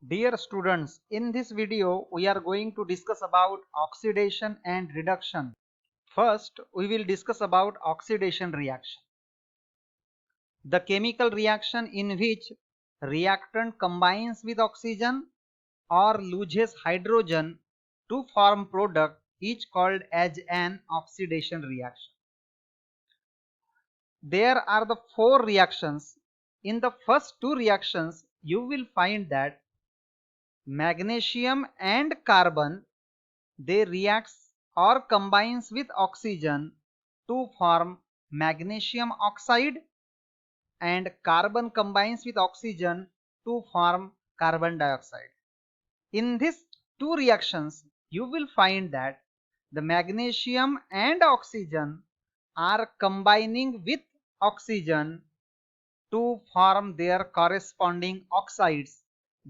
Dear students, in this video we are going to discuss about oxidation and reduction. First, we will discuss about oxidation reaction. The chemical reaction in which reactant combines with oxygen or loses hydrogen to form product is called as an oxidation reaction. There are the four reactions. In the first two reactions, you will find that magnesium and carbon they reacts or combines with oxygen to form magnesium oxide, and carbon combines with oxygen to form carbon dioxide. In these two reactions, you will find that the magnesium and oxygen are combining with oxygen to form their corresponding oxides.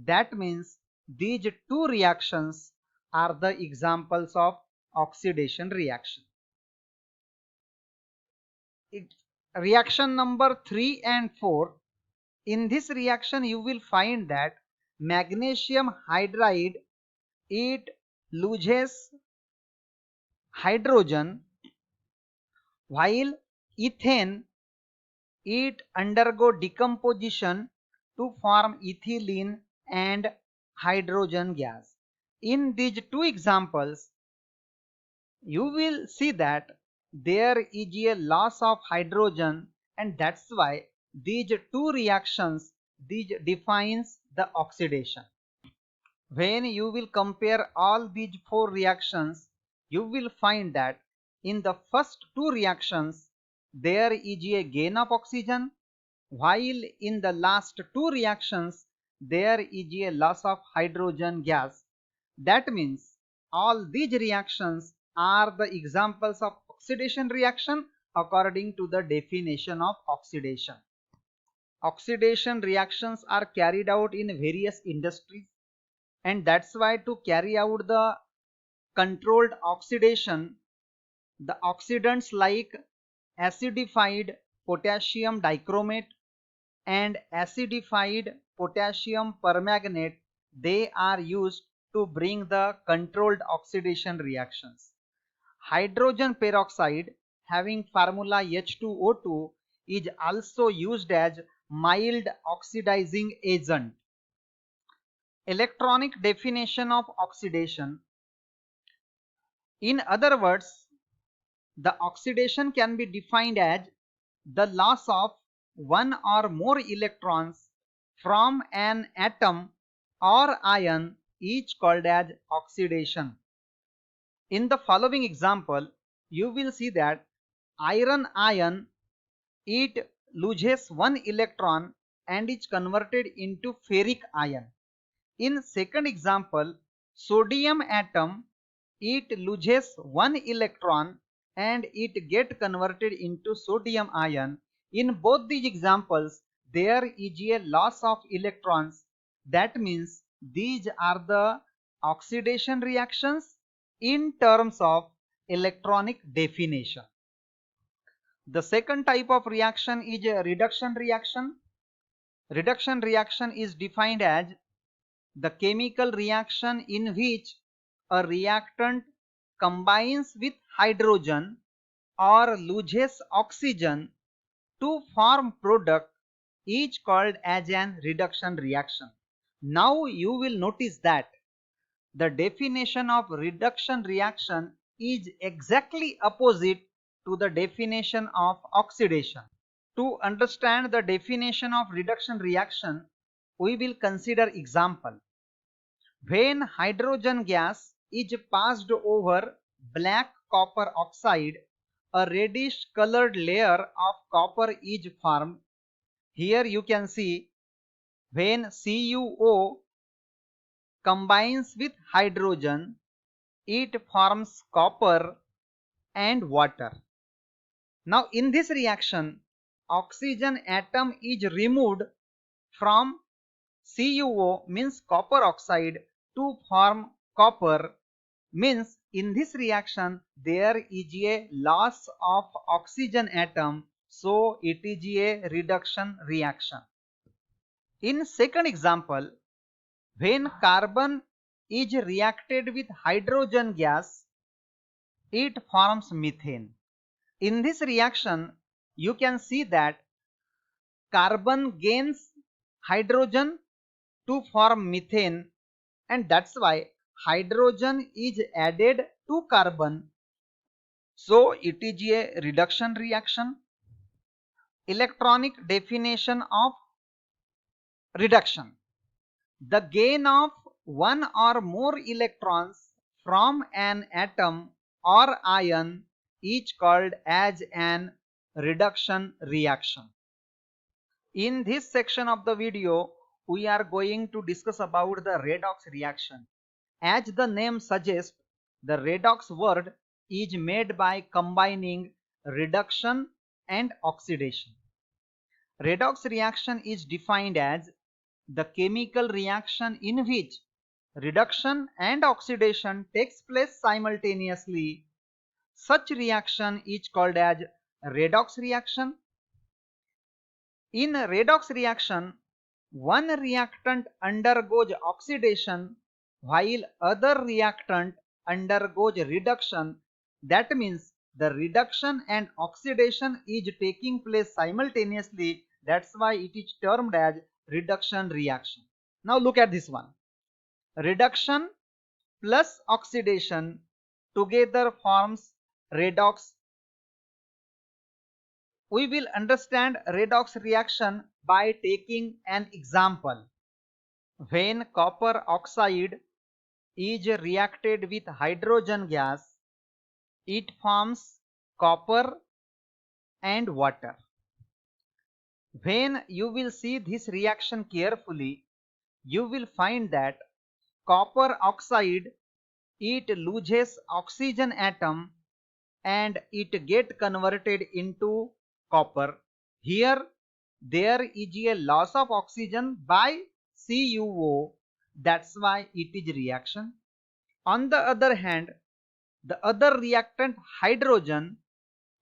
That means these two reactions are the examples of oxidation reaction. Reaction number 3 and 4. In this reaction you will find that magnesium hydride it loses hydrogen, while ethane it undergo decomposition to form ethylene and hydrogen gas. In these two examples, you will see that there is a loss of hydrogen, and that's why these two reactions these defines the oxidation. When you will compare all these four reactions, you will find that in the first two reactions there is a gain of oxygen, while in the last two reactions there is a loss of hydrogen gas. That means all these reactions are the examples of oxidation reaction according to the definition of oxidation. Oxidation reactions are carried out in various industries, and that's why to carry out the controlled oxidation, the oxidants like acidified potassium dichromate and acidified potassium permanganate, they are used to bring the controlled oxidation reactions. Hydrogen peroxide having formula H2O2 is also used as mild oxidizing agent. Electronic definition of oxidation. In other words, the oxidation can be defined as the loss of one or more electrons from an atom or ion, each called as oxidation. In the following example, you will see that iron ion it loses one electron and is converted into ferric ion. In second example, sodium atom it loses one electron and it get converted into sodium ion. In both these examples there is a loss of electrons. That means these are the oxidation reactions in terms of electronic definition. The second type of reaction is a reduction reaction. Reduction reaction is defined as the chemical reaction in which a reactant combines with hydrogen or loses oxygen to form product is called as an reduction reaction. Now you will notice that the definition of reduction reaction is exactly opposite to the definition of oxidation. To understand the definition of reduction reaction, we will consider example. When hydrogen gas is passed over black copper oxide, a reddish colored layer of copper is formed. Here you can see when CuO combines with hydrogen, it forms copper and water. Now in this reaction, oxygen atom is removed from CuO means copper oxide to form copper, means in this reaction there is a loss of oxygen atom, so it is a reduction reaction. In second example, When carbon is reacted with hydrogen gas, it forms methane. In this reaction, you can see that carbon gains hydrogen to form methane, and that's why hydrogen is added to carbon. So it is a reduction reaction. Electronic definition of reduction: the gain of one or more electrons from an atom or ion is called as an reduction reaction. In this section of the video, we are going to discuss about the redox reaction. As the name suggests, the redox word is made by combining reduction and oxidation. Redox reaction is defined as the chemical reaction in which reduction and oxidation takes place simultaneously. Such reaction is called as redox reaction. In redox reaction, one reactant undergoes oxidation while other reactant undergoes reduction. That means the reduction and oxidation is taking place simultaneously. That's why it is termed as reduction reaction. Now look at this one. Reduction plus oxidation together forms redox. We will understand redox reaction by taking an example. When copper oxide is reacted with hydrogen gas, it forms copper and water. When you will see this reaction carefully, you will find that copper oxide, it loses oxygen atom and it get converted into copper. Here there is a loss of oxygen by CuO, that's why it is reaction. On the other hand, the other reactant hydrogen,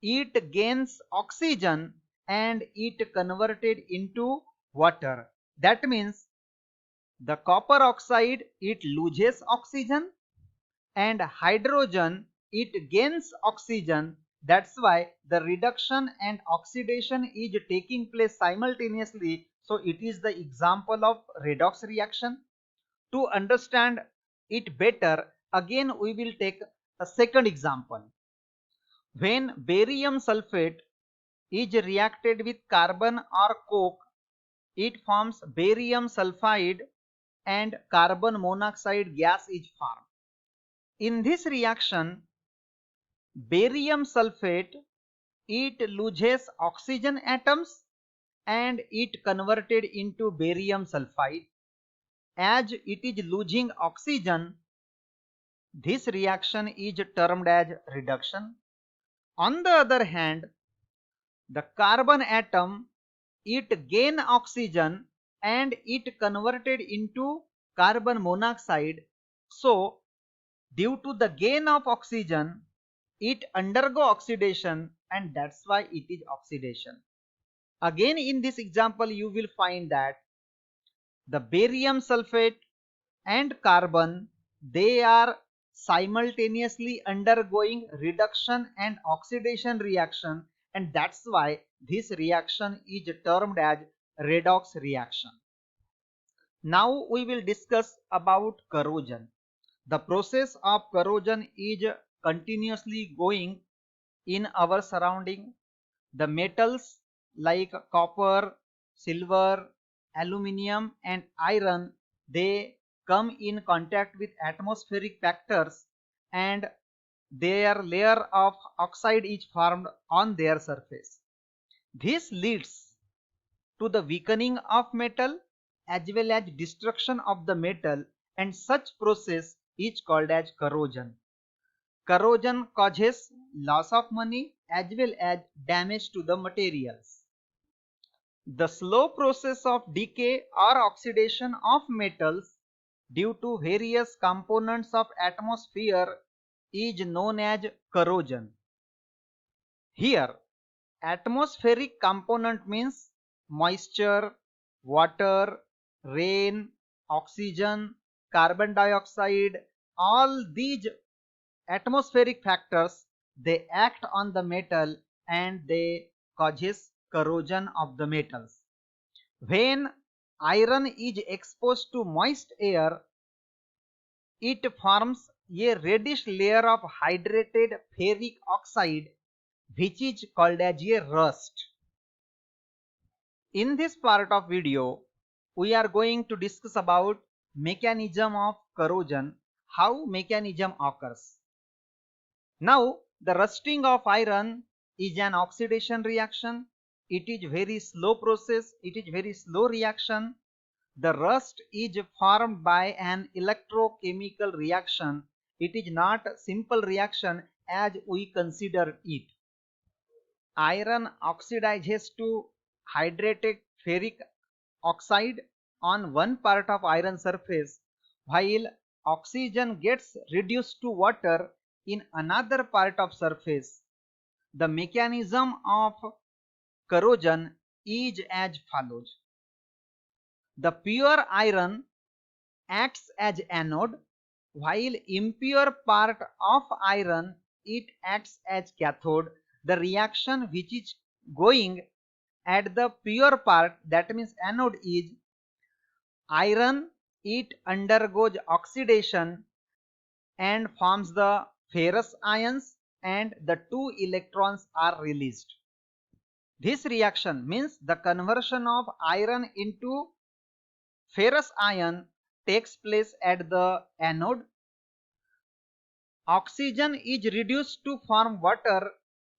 it gains oxygen and it converted into water. That means the copper oxide, it loses oxygen and hydrogen, it gains oxygen. That's why the reduction and oxidation is taking place simultaneously. So it is the example of redox reaction. To understand it better, again we will take a second example. When barium sulfate is reacted with carbon or coke, it forms barium sulfide and carbon monoxide gas is formed. In this reaction, barium sulfate, it loses oxygen atoms and it converted into barium sulfide. As it is losing oxygen, this reaction is termed as reduction. On the other hand, the carbon atom, it gain oxygen and it converted into carbon monoxide. So due to the gain of oxygen, it undergo oxidation and that's why it is oxidation. Again in this example you will find that the barium sulfate and carbon, they are simultaneously undergoing reduction and oxidation reaction, and that's why this reaction is termed as redox reaction. Now we will discuss about corrosion. The process of corrosion is continuously going in our surrounding. The metals like copper, silver, aluminium and iron, they come in contact with atmospheric factors and their layer of oxide is formed on their surface. This leads to the weakening of metal as well as destruction of the metal, and such process is called as corrosion. Corrosion causes loss of money as well as damage to the materials. The slow process of decay or oxidation of metals due to various components of atmosphere is known as corrosion. Here, atmospheric component means moisture, water, rain, oxygen, carbon dioxide, all these atmospheric factors, they act on the metal and they causes corrosion of the metals. When iron is exposed to moist air, it forms a reddish layer of hydrated ferric oxide, which is called as a rust. In this part of video, we are going to discuss about mechanism of corrosion, how mechanism occurs. Now, the rusting of iron is an oxidation reaction. It is very slow process. It is very slow reaction. The rust is formed by an electrochemical reaction. It is not a simple reaction as we consider it. Iron oxidizes to hydrated ferric oxide on one part of iron surface, while oxygen gets reduced to water in another part of surface. The mechanism of corrosion is as follows. The pure iron acts as anode, while impure part of iron it acts as cathode. The reaction which is going at the pure part, that means anode, is iron. It undergoes oxidation and forms the ferrous ions, and the two electrons are released. This reaction means the conversion of iron into ferrous ion takes place at the anode. Oxygen is reduced to form water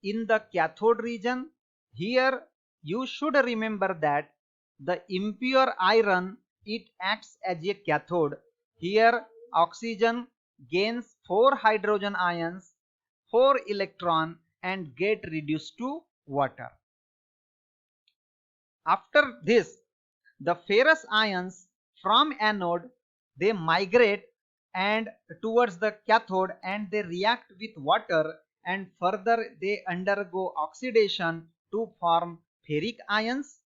in the cathode region. Here you should remember that the impure iron, it acts as a cathode. Here oxygen gains 4 hydrogen ions, 4 electron, and get reduced to water. After this, the ferrous ions from anode, they migrate and towards the cathode and they react with water, and further they undergo oxidation to form ferric ions.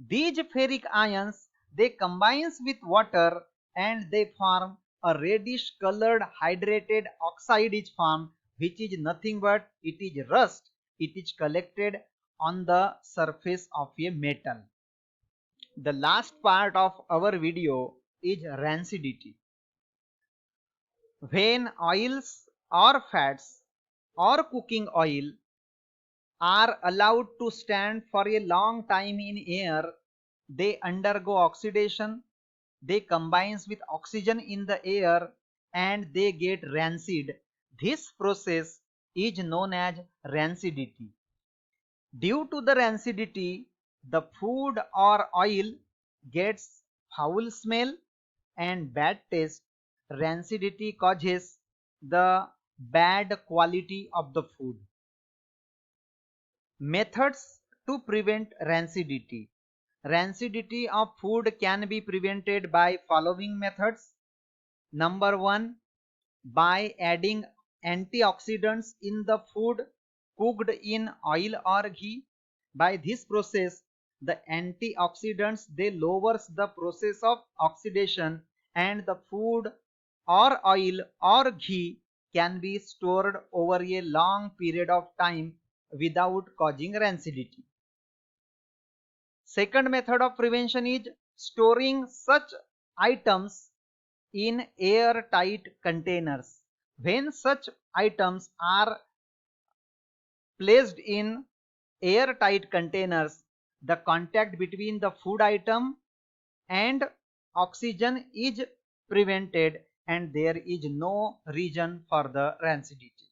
These ferric ions, they combines with water and they form a reddish colored hydrated oxide is formed, which is nothing but it is rust. It is collected on the surface of a metal. The last part of our video is rancidity. When oils or fats or cooking oil are allowed to stand for a long time in air, they undergo oxidation, they combines with oxygen in the air and they get rancid. This process is known as rancidity. Due to the rancidity, the food or oil gets foul smell and bad taste. Rancidity causes the bad quality of the food. Methods to prevent rancidity. Rancidity of food can be prevented by following methods. Number 1, by adding antioxidants in the food cooked in oil or ghee. By this process, the antioxidants, they lowers the process of oxidation and the food or oil or ghee can be stored over a long period of time without causing rancidity. Second method of prevention is storing such items in airtight containers. When such items are placed in airtight containers, the contact between the food item and oxygen is prevented and there is no reason for the rancidity.